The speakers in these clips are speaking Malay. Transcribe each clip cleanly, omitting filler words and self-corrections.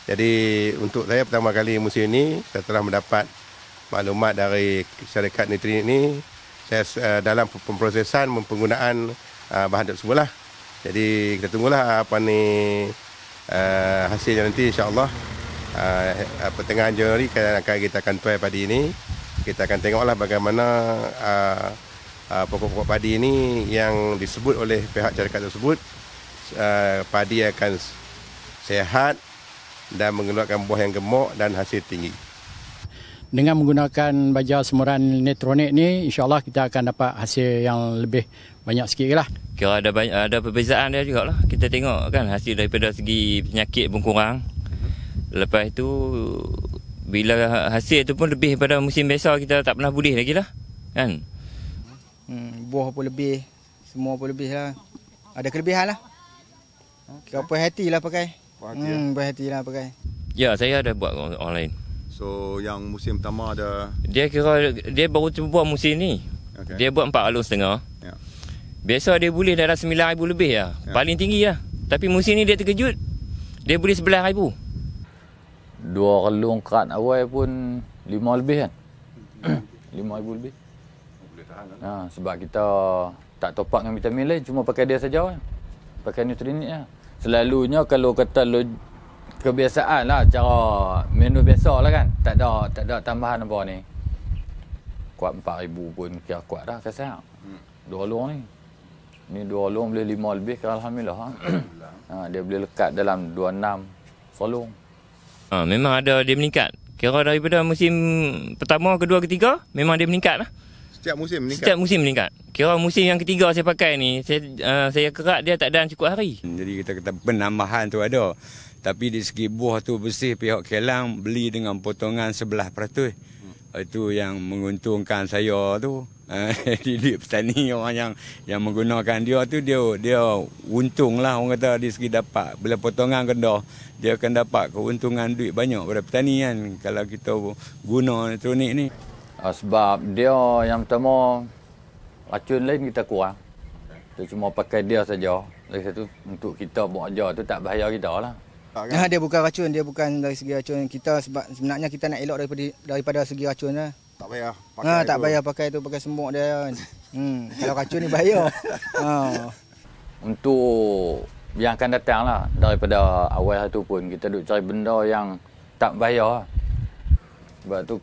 Jadi untuk saya pertama kali musim ini, saya telah mendapat maklumat dari syarikat Nutri ini. Saya dalam pemprosesan penggunaan bahan tersebut lah. Jadi kita tunggulah apa ni hasilnya nanti, insya-Allah. Pertengahan Januari kita akan tuai padi ini. Kita akan tengoklah bagaimana pokok-pokok padi ini yang disebut oleh pihak syarikat tersebut. Padi akan sehat dan mengeluarkan buah yang gemuk dan hasil tinggi. Dengan menggunakan baja semburan Netronic ni, insya-Allah kita akan dapat hasil yang lebih banyak sikit lah. Kira ada perbezaan dia jugalah. Kita tengok kan hasil daripada segi penyakit pun kurang. Lepas itu bila hasil tu pun lebih daripada musim biasa, kita tak pernah pulih lagi lah. Kan? Buah pun lebih, semua pun lebih lah. Ada kelebihan lah. Kira puas hati lah pakai. Puas hati lah pakai. Ya, saya ada buat online. So yang musim pertama ada, dia baru buat musim ni. Okay. Dia buat 4,5 galon. Ya. Biasa dia boleh dalam 9,000 lebih lah. Ya. Paling tinggi lah. Tapi musim ni dia terkejut. Dia boleh 11,000. 2 galon kerat awal pun 5 lebih kan. 5,000 lebih. Boleh tahan kan? Sebab kita tak top up dengan vitamin lain, cuma pakai dia saja kan. Pakai Nutrinic lah. Selalunya kalau kata kebiasaan lah, cara menu biasa lah kan, tak ada tambahan apa ni. Kuat 4,000 pun kira kuat dah kasar. 2 galon ni. Ni 2 galon boleh 5 lebih, kira alhamdulillah. Dia boleh lekat dalam 26 solong. Memang ada dia meningkat. Kira daripada musim pertama, kedua, ketiga, memang dia meningkat lah. setiap musim meningkat? Setiap musim meningkat. Kira musim yang ketiga saya pakai ni, saya kerat dia tak ada cukup hari. Jadi kita kata penambahan tu ada. Tapi di segi buah tu bersih, pihak Kelang beli dengan potongan 11%. Itu yang menguntungkan saya tu. Jadi petani orang yang menggunakan dia tu, dia untung lah orang kata dari segi dapat. Bila potongan rendah, dia akan dapat keuntungan duit banyak pada petani kan kalau kita guna Netronic ni. Sebab dia yang pertama, racun lain kita kurang. Kita cuma pakai dia saja. Lagi satu, untuk kita buat ajar tu tak bahaya kita lah. Dia bukan racun, dia bukan dari segi racun kita, sebab sebenarnya kita nak elok daripada segi racun lah. Tak payah pakai tak payah pakai tu, pakai semut dia kan. Kalau racun ni bahaya. Untuk yang akan datang lah, daripada awal tu pun kita duk cari benda yang tak bahaya lah. Sebab tu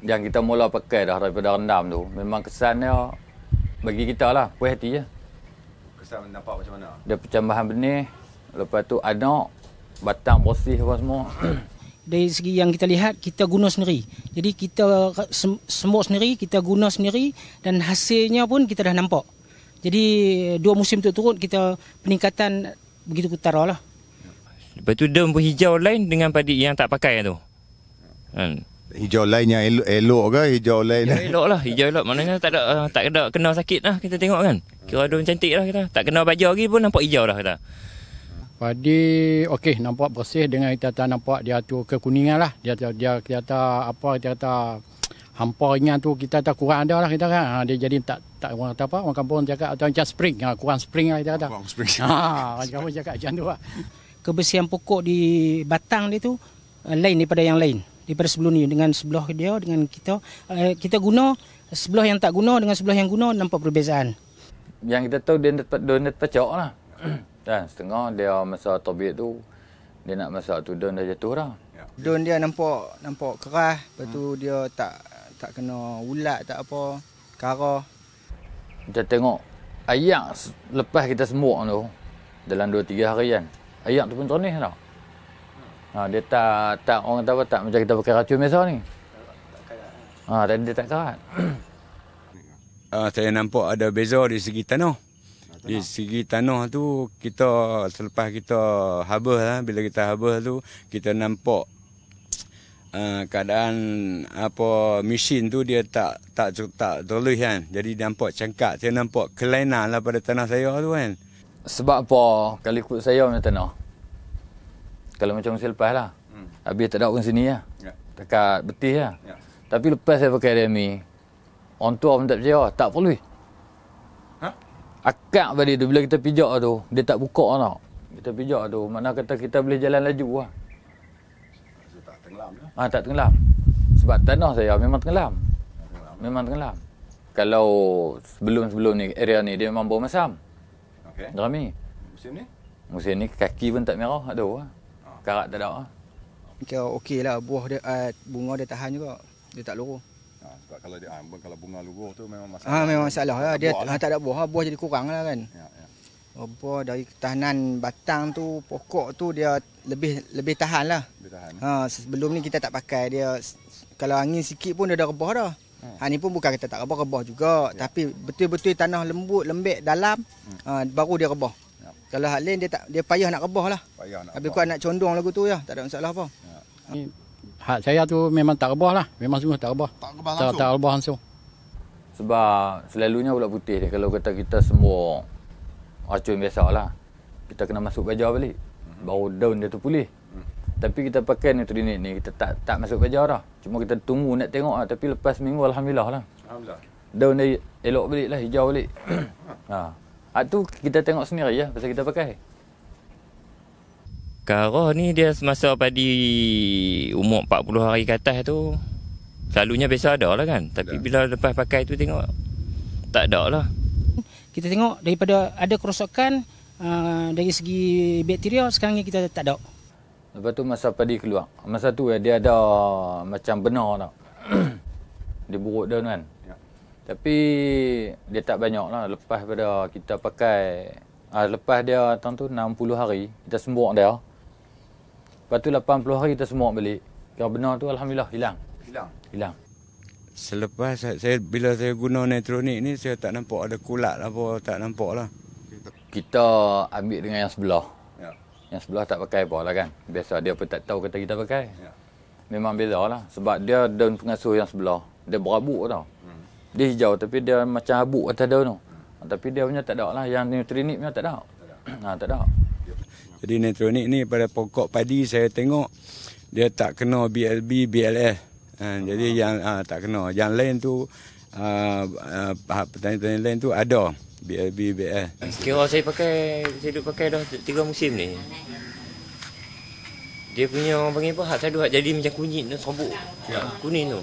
yang kita mula pakai dah daripada rendam tu, memang kesannya bagi kita lah, puas hati je. Kesan nampak macam mana? Dia percambahan benih, lepas tu anak, batang bersih apa semua. Dari segi yang kita lihat, kita guna sendiri. Jadi kita semut sendiri, kita guna sendiri dan hasilnya pun kita dah nampak. Jadi 2 musim turut kita peningkatan begitu ketara lah. Lepas tu daun pun hijau lain dengan padi yang tak pakai tu. Hijau lain yang elok ke hijau lain? Ya, elok lah, hijau elok. Maknanya tak ada kena sakit lah kita tengok kan. Kira daun cantik lah kita. Tak kena baju lagi pun nampak hijau dah kita. Padi okey, nampak bersih dengan kita nampak dia tu kekuningan lah. Dia kata apa, kita kata hampa ringan tu kita tak kurang ada lah kita kan. Dia jadi tak orang kata apa, orang kampung cakap atau macam spring, kurang spring lah kita kata. Kurang spring. Orang kampung cakap macam tu lah. Kebersihan pokok di batang dia tu lain daripada yang lain. Daripada sebelum ni, dengan sebelah dia dengan kita guna sebelah yang tak guna dengan sebelah yang guna, nampak perbezaan. Yang kita tahu dia dapat pecah lah. Dan setengah dia masa tobit tu, dia nak masak tu daun dah jatuh dah. Daun dia nampak keras, lepas tu dia tak kena ulat, tak apa, kara. Kita tengok ayak lepas kita semuk tu, dalam 2-3 hari kan, ayak tu pun cernih tau. Dia tak orang kata apa, tak macam kita pakai racun biasa ni. Tadi dia tak karat. Saya nampak ada beza di segi tanah. Di segi tanah tu, kita selepas kita habis lah, bila kita habis tu, kita nampak keadaan apa mesin tu dia tak toleh kan. Jadi nampak cangkak, saya nampak kelainan lah pada tanah saya tu kan. Sebab apa kalau ikut saya punya tanah? Kalau macam musim lepas lah. Habis tak ada orang sini lah. Dekat betih lah. Tapi lepas saya pakai DMI, orang tua pun tak percaya, tak perlu. Akak tadi tu, bila kita pijak tu, dia tak buka tau. Kita pijak tu, makna kata kita boleh jalan laju lah. Tak tenggelam. Sebab tanah saya memang tenggelam. Memang tenggelam. Kalau sebelum-sebelum ni, area ni dia memang bau masam. Okey. Jerami. Musim ni? Musim ni kaki pun tak merah. Aduh. Karat tak ada. Kira okey lah, buah dia, bunga dia tahan juga. Dia tak luruh. Sebab kalau bunga luruh tu memang masalah. Memang masalah lah. Dia lah. tak ada buah, buah jadi kurang lah kan. Ya. Buah dari ketahanan batang tu, pokok tu dia lebih tahan lah. Lebih tahan. Sebelum ni kita tak pakai dia. Kalau angin sikit pun dia dah rebah dah. Ni pun bukan kita tak rebah juga. Tapi betul-betul tanah lembut, lembek, dalam, baru dia rebah. Kalau hal lain dia payah nak rebah lah. Habis kuat nak condong lagu tu ya, tak ada masalah apa. Hak saya tu memang tak rebah lah. Memang sungguh tak rebah. Tak rebah langsung. Sebab selalunya ulat putih dia, kalau kata kita semua racun biasa lah, kita kena masuk baja balik. Baru daun dia tu pulih. Tapi kita pakai Nutrinit ni, kita tak masuk baja dah. Cuma kita tunggu nak tengok lah. Tapi lepas minggu Alhamdulillah lah. Daun dia elok balik lah, hijau balik. Tu kita tengok sendiri ya, pasal kita pakai. Karah ni dia semasa padi umur 40 hari ke atas tu selalunya biasa ada lah kan. Tapi bila lepas pakai tu tengok tak ada lah. Kita tengok daripada ada kerosakan dari segi bakteria, sekarang ni kita tak ada. Lepas tu masa padi keluar, masa tu dia ada macam benar tau. Dia buruk daun kan. Tapi dia tak banyak lah. Lepas pada kita pakai, lepas dia tu 60 hari, kita sembur dia. Lepas tu 80 hari kita sembur balik. Yang benar tu Alhamdulillah hilang. Selepas bila saya guna Nutrinit ni, saya tak nampak ada kulat apa, tak nampak lah. Kita ambil dengan yang sebelah. Yang sebelah tak pakai apa lah kan. Biasa dia pun tak tahu kata kita pakai. Memang beza lah. Sebab dia daun pengasuh yang sebelah, dia berabuk tau. Dia hijau tapi dia macam habuk atas daun tu. Tapi dia punya tak ada lah. Yang Nutrinit punya tak ada. Tak ada. Jadi Nutrinit ni pada pokok padi saya tengok dia tak kena BLB, BLS. Jadi yang tak kena. Yang lain tu petani-petani lain tu ada BLB, BLS. Kira saya duduk pakai dah 3 musim ni. Dia punya orang panggil apa? Hak tadu hak jadi macam kunyit tu, serbuk. Kuning tu.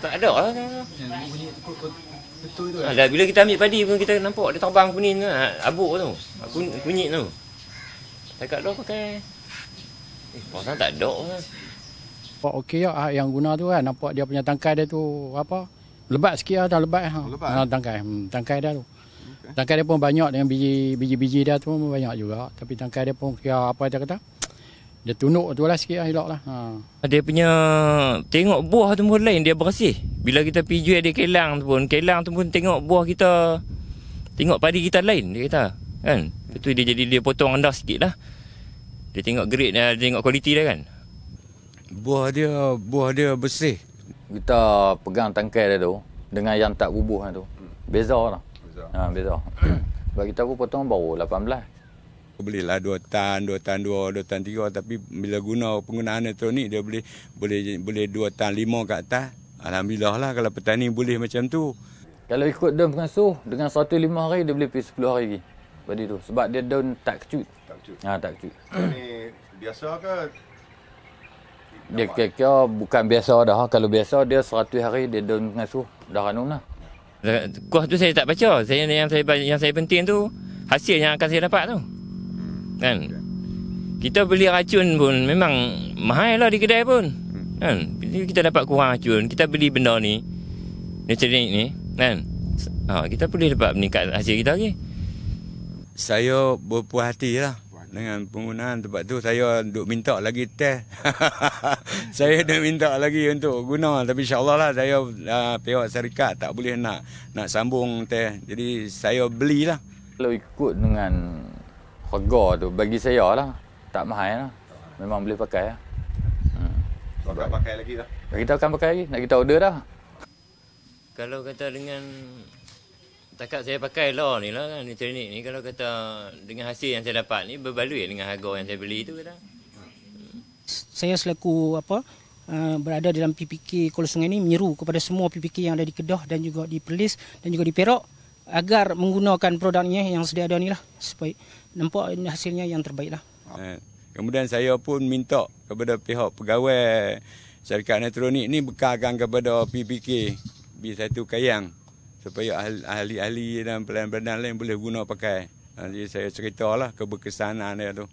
Tak ada lah. Bila kita ambil padi pun kita nampak dia terbang kuning tu, abuk tu. Kunyit tu. Dekat dah pakai. Orang tak ada lah. Okey ya, yang guna tu kan, nampak dia punya tangkai dia tu apa? Lebat sikit lah, dah lebat. Tangkai dia tu. Tangkai dia pun banyak dengan biji-biji dia tu pun banyak juga. Tapi tangkai dia pun kira apa dia kata? Dia tunuk tu lah sikit lah, elok lah. Dia punya, tengok buah tu pun lain, dia bersih. Bila kita pergi jual dia kelang tu pun tengok buah kita, tengok padi kita lain, dia kata. Kan? Betul dia potong rendah sikit lah. Dia tengok grade dia, tengok kualiti dia kan. Buah dia bersih. Kita pegang tangkai dia tu dengan yang tak bubuh tu. Beza lah. Beza. Sebab kita pun potong baru 18. Belilah 2 tan 2 tan 3, tapi bila penggunaan Nutrinit dia boleh 2 tan 5 ke atas. Alhamdulillah lah kalau petani boleh macam tu. Kalau ikut daun pengasuh dengan 105 hari dia boleh pergi 10 hari lagi. Padi tu sebab dia daun tak kecut. Tak kecut. Ini biasa ke? Dia kira bukan biasa dah. Kalau biasa dia 100 hari dia daun pengasuh dah ranum lah. Kuah tu saya tak baca. Yang saya penting tu hasil yang akan saya dapat tu. Kan? Kita beli racun pun memang mahal lah di kedai pun. Kan? Kita dapat kurang racun, kita beli benda ni, Nutrinit ni, kan? Kita boleh dapat meningkat hasil kita lagi. Saya berpuas hati lah dengan penggunaan tempat tu. Saya duk minta lagi test. Saya dah minta lagi untuk guna. Tapi insyaAllah lah saya pihak syarikat tak boleh nak sambung test. Jadi saya belilah. Kalau ikut dengan harga tu bagi saya lah tak mahal lah. Memang boleh pakai lah. Kau tak pakai lagi dah? Kita akan pakai lagi. Nak kita order dah. Kalau kata dengan takat saya pakai lah ni lah kan, Nutrinit ni, kalau kata dengan hasil yang saya dapat ni berbaloi dengan harga yang saya beli tu kata. Saya selaku berada dalam PPK Kuala Sungai ni menyeru kepada semua PPK yang ada di Kedah dan juga di Perlis dan juga di Perak agar menggunakan produknya yang sedia ada ni lah supaya nampak hasilnya yang terbaik lah. Kemudian saya pun minta kepada pihak pegawai syarikat elektronik ni bekalkan kepada PPK B1 Kayang supaya ahli-ahli dan pelayan-pelayan lain boleh guna pakai. Jadi saya ceritalah keberkesanan dia tu.